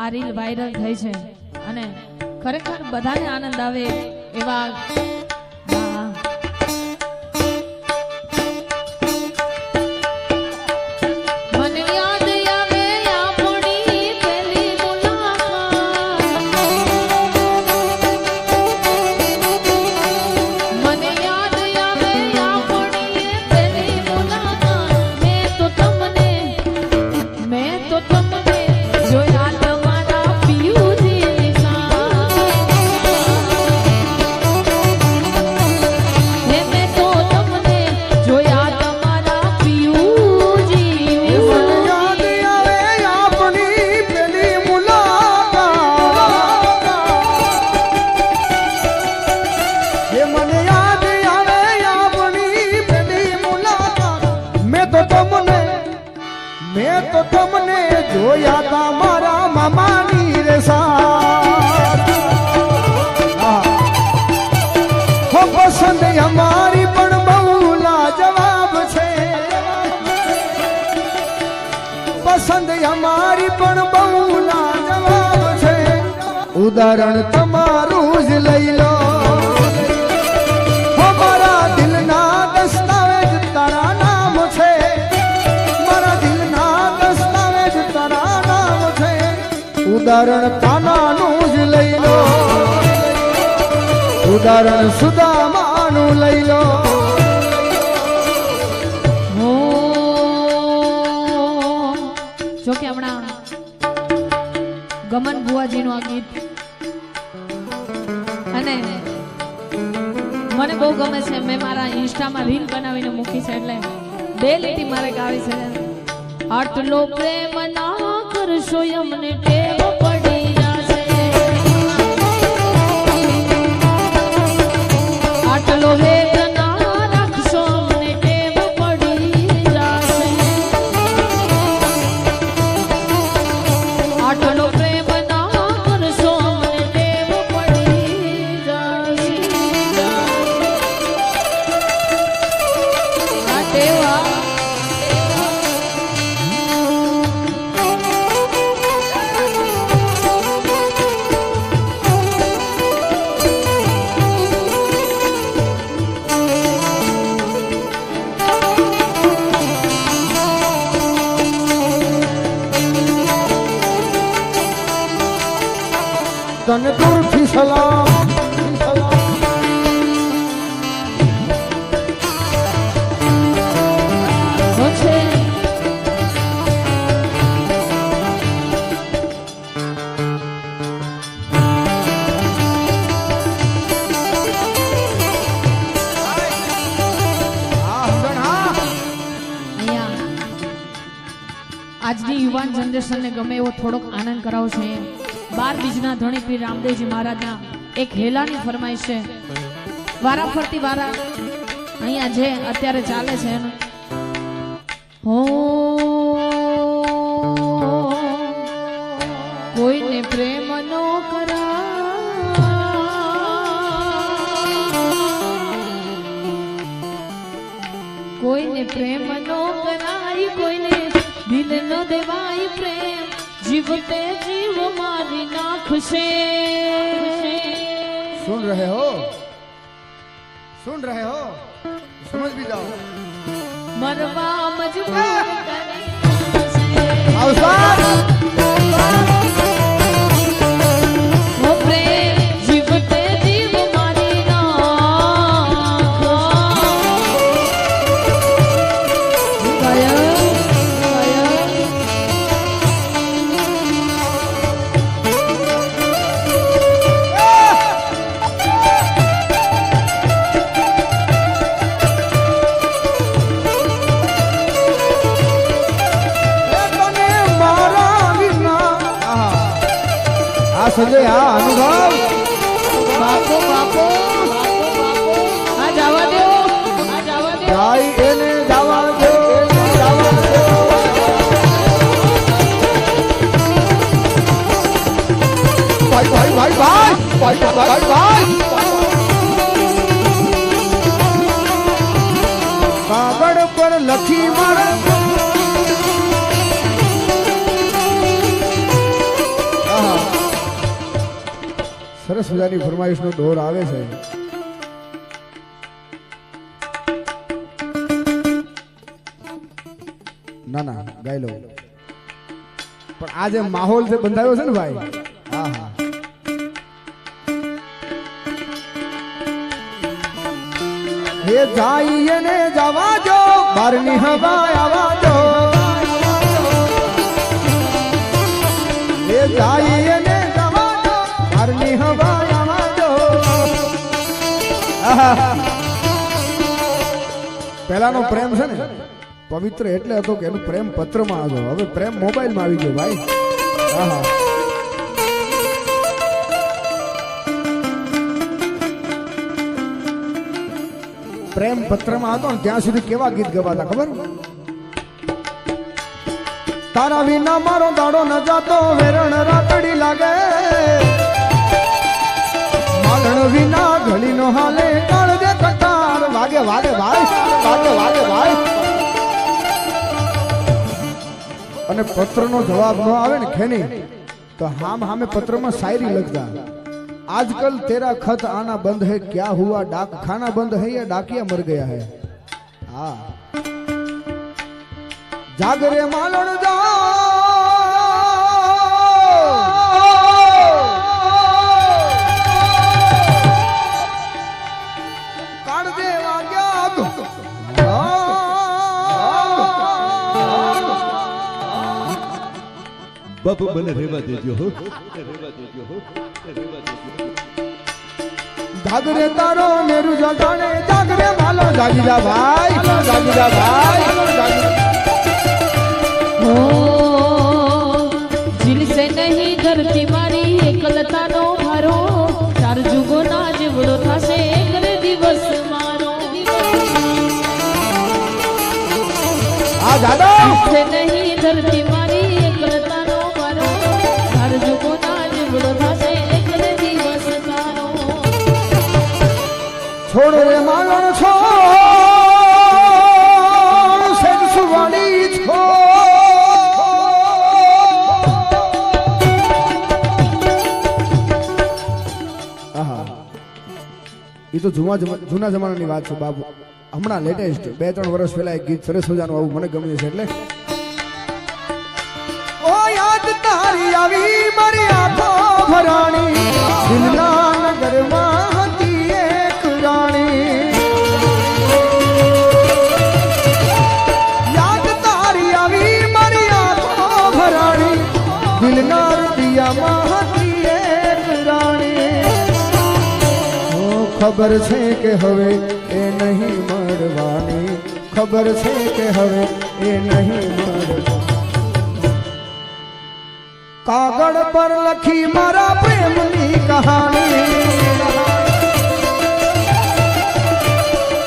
આ reel viral થઈ છે અને ખરેખર બધાને આનંદ આવે એવા જોયા તા મારા મામાની રે સાથ હો પસંદ અમારી પણ બહુ લાજવાબ છે પસંદ અમારી પણ બહુ લાજવાબ છે ઉદાહરણ તમારું જ લઈ લો હો મારા દિલના દસ્તાવેજ તારા નામ છે ઉદાહરણ કાનાનું જ લઈ લો ઉદાહરણ સુદામાનું લઈ લો જો કે હમણાં ગમન બુઆજીનું આ ગીત અને મને બહુ ગમે છે મેં મારા ઇન્સ્ટામાં રીલ બનાવીને મૂકી છે એટલે 2 લીટી મારે ગાવી છે આટલો પ્રેમ ના કરશો અમને ટેવ પડી જશે આટલો હેત ના રાખશો અમને ટેવ પડી જશે આટલો પ્રેમ ના કરશો અમને ટેવ પડી જશે આ ટેવા તને દૂરથી સલામ છે આજની યુવાન જનરેશનને ગમે એવો થોડોક આનંદ કરાવો છે 12 બીજના ધણી પીર રામદેવજી મહારાજના એક હેલાની ફરમાઈશ છે વારા ફરતી વારા અહીંયા જે અત્યારે ચાલે છે એનું હો કોઈને પ્રેમ નો કરા કોઈને પ્રેમ નો કરાય કોઈને દિલ નો દેવાય પ્રેમ जीवते जीव मारी नाखुशे सुन रहे हो समझ भी जाओ मरवा मजबूर करे वो प्रेम जीवते जीव मारी नाखुशे संजय हाँ अनुभव बापो बापो हाँ जावा दो भाई एने जावा दो भाई भाई भाई भाई भाई भाई भाई कागड़ पर लखी मारा સરસ મજાની ફરમાઈશનો દોર આવે છે. ના ના ગાઈ લો, પણ આ જે માહોલ જે બંધાયો છે ને ભાઈ, હા હા, હે જાઈએ ને જવા જો, બારની હવા આવા જો, હે જાઈએ ને જવા જો, બારની હવા આવા જો. પહેલાનો પ્રેમ છે ને પવિત્ર એટલે હતો કે એનું પ્રેમ પત્રમાં હતો. હવે પ્રેમ મોબાઈલમાં આવી ગયો ભાઈ. હા હા, પ્રેમ પત્રમાં હતો ને ત્યાં સુધી કેવા ગીત ગવાતા ખબર? તારા વિના મારો દાડો ન જાતો, વેરણ રાતડી લાગે, માલણ વિના ઘડી નો હાલે, કાળજે કટાર વાગે વાગે ભાઈ, વાગે વાગે ભાઈ. અને પત્રનો જવાબ ન આવે ને ખેની તો હામે પત્રમાં શાયરી લખતા. आजकल तेरा खत आना बंद है, क्या हुआ डाक खाना बंद है या डाकिया मर गया है. हाँ जागरे मालण जाओ, काट दे वाग्या बापू મને રેવા દેજો હો, રેવા દેજો હો, રેવા દેજો. जागरे तारो मेरू जगाने, जागरे मालो जागी जा भाई, जागी जा भाई. हो जिल से नहीं धरती मारी एकलता नो भारो, चार जुगो ना जीवड़ो थासे एक दिवस मारो. आ जादो से नहीं धरती मारी एकलता नो भारो, चार जुगो ना जीवड़ो थासे एक दिवस मारो. छोड़ रे मालण छोड़, सेज सुवाड़ी छोड़. એ તો જૂના જમાનાની વાત છે બાબુ. હમણાં લેટેસ્ટ 2-3 વર્ષ પહેલા એક ગીત સરસ મજાનું આવું મને ગમ્યું છે. એટલે ઓ યાદ તારી આવી મારી આંખો ભરાણી, દિલના નગરમાં હતી એક રાણી. યાદ તારી આવી મારી આંખો ભરાણી, દિલના હૃદયમાં હતી એક રાણી. ખબર છે કે હવે એ નહીં મળવાની, ખબર છે કે હવે એ નહીં મળવાની. કાગળ પર લખી મારા પ્રેમની કહાની,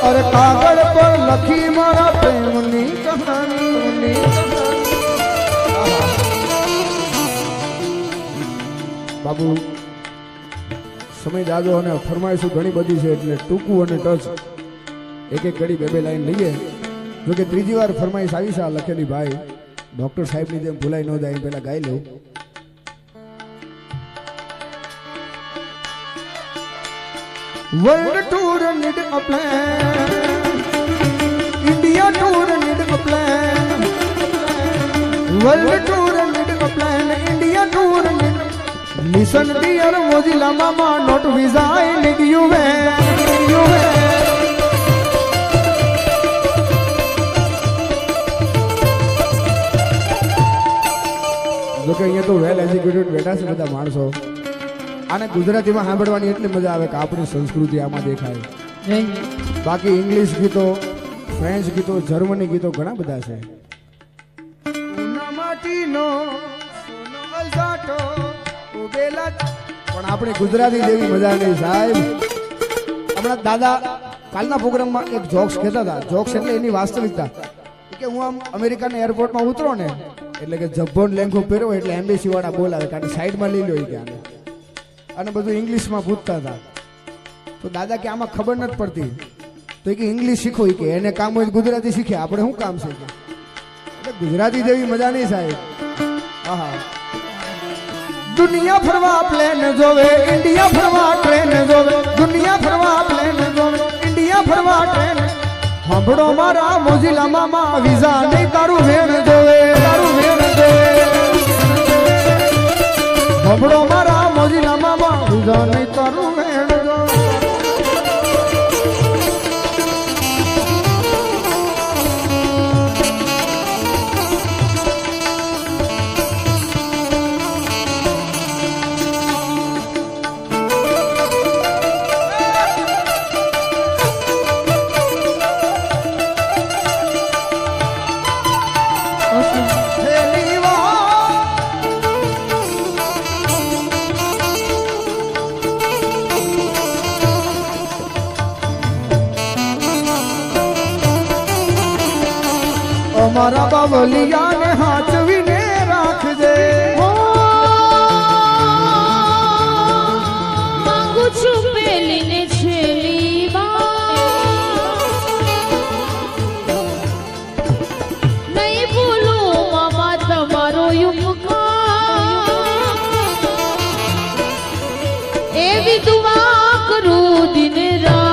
અરે કાગળ પર લખી મારા પ્રેમની કહાની. બાબુ સમય જાજો અને ફરમાઈશું ઘણી બધી છે, એટલે ટૂંકું અને ટચ એક એક ઘડી 2-2 લાઈન લઈએ. જોકે ત્રીજી વાર ફરમાઈશ આવી છે આ લખેલી ભાઈ. ડોક્ટર સાહેબની જેમ ભૂલાઈ ન જાય પહેલા ગાઈ લઉં. World tour need a plan, India tour need a plan, world tour need a plan, India tour need. Listen dear Mozilla mama, not visa, I need you man, you man. જોકે અહીંયા તો વેલ એજ્યુકેટેડ બેઠા છે બધા માણસો. આને ગુજરાતીમાં સાંભળવાની એટલી મજા આવે કે આપણી સંસ્કૃતિ આમાં દેખાય. બાકી ઇંગ્લિશ ગીતો, ફ્રેન્ચ ગીતો, જર્મની ગીતો ઘણા બધા છે. પણ આપણી ગુજરાતી જેવી મજા નહીં સાહેબ. હમણાં દાદા કાલના પ્રોગ્રામમાં એક જોક્સ કહેતા હતા. જોક્સ એટલે એની વાસ્તવિકતા કે હું આમ અમેરિકાના એરપોર્ટમાં ઉતરો ને એટલે કે જબ્બોન લેંઘો પહેર્યો એટલે એમ્બેસી વાળા બોલાવે કારણ સાઈડમાં લઈ લો કે આને, અને બધું ઇંગ્લિશમાં પૂછતા હતા. તો દાદા કે આમાં ખબર નથી પડતી, તો કે ઇંગ્લિશ શીખો કે એને કામ હોય ગુજરાતી શીખે, આપણે શું કામ છે એટલે ગુજરાતી જેવી મજા નહીં સાહેબ. હા દુનિયા ફરવા પ્લેન જોવે, ઇન્ડિયા ફરવા ટ્રેન જોવે, દુનિયા ફરવા પ્લેન જોવે, ઇન્ડિયા ફરવા ટ્રેન. સાંભળો મારા મોજીલા મામા, વિઝા નહીં તારું વેણ જોવે, તારું વેણ જોવે. સાંભળો મારા મોજીલા મામા, વિઝા નહીં તારું વેણ જોવે. અમારા બાવલિયાને હાચવીને રાખજે. માંગુ છું પેલી ને છેલ્લી વાર, નહીં ભૂલું મામા તમારો ઉપકાર. એવી દુઆ કરું દિન રાત.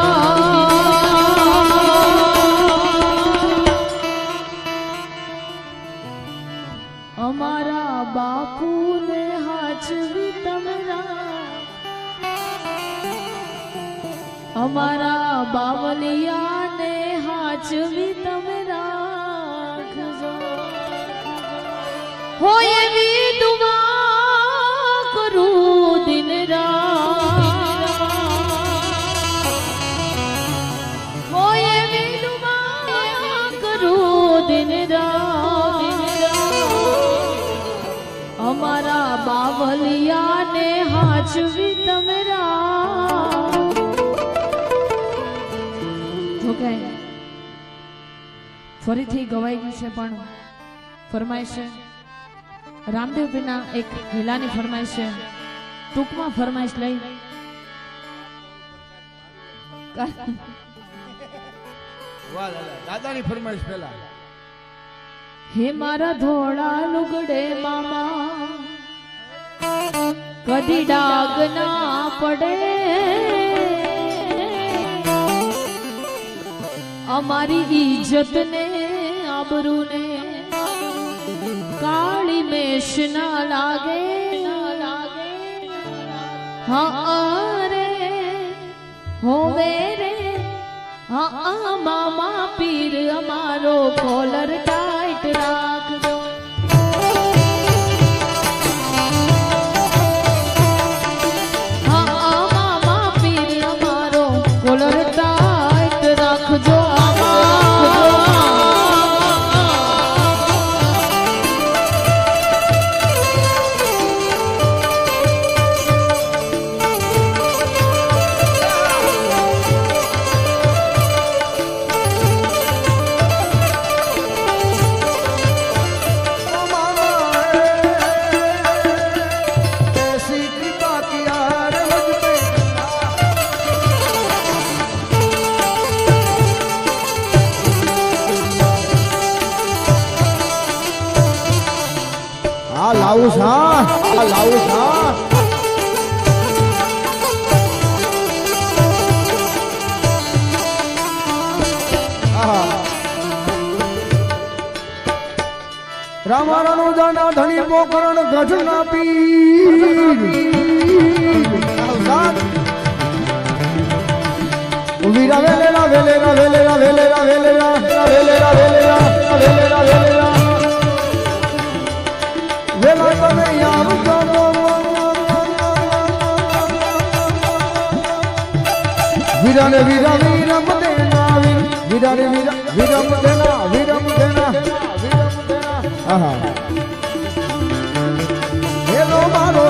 અમારા બાપુને હાચવી તમરા, અમારા બાવલિયાને હાચવી તમરા. હોય એવી દુઆ કરું દિન રાત, હોય એવી દુઆ કરું દિન રાત. અમારા બાવલિયાને હાચવી તમરા. જોકે ફરીથી ગવાઈ ગયું છે, પણ ફરમાઈશ છે રામદેવ પીરના એક હેલાની ફરમાઈશ છે. ટૂંકમાં ફરમાઈશ લઈ વાહ દાદાની ફરમાઈશ પહેલા. હે મારા ધોળા લુગડે મામા, કદી ડાગ ના પડે. અમારી ઇજ્જત ને આબરૂ ને કાળી મેષ ના લાગે. હા રે હોવે રે, હા મામા પીર અમારો કોલર ટાઈટ રાખજો. હા મામા પીર અમારો કોલર ટાઈટ રાખજો. લાવું છા, લાવું છા. રામારાનો જાના ધણી પોકરણ ગઢ ના પીર. વીરા વેલેરા વેલેરા વેલેરા વેલેરા વેલેરા વેલેરા વેલેરા વેલેરા વેલેરા વેલા તમે યાર જાનો. વીરાને વીરા વીરમ દેના, વીરાને વીરા વીરમ દેના, વીરમ દેના, વીરમ દેના. આહા હેલો મારો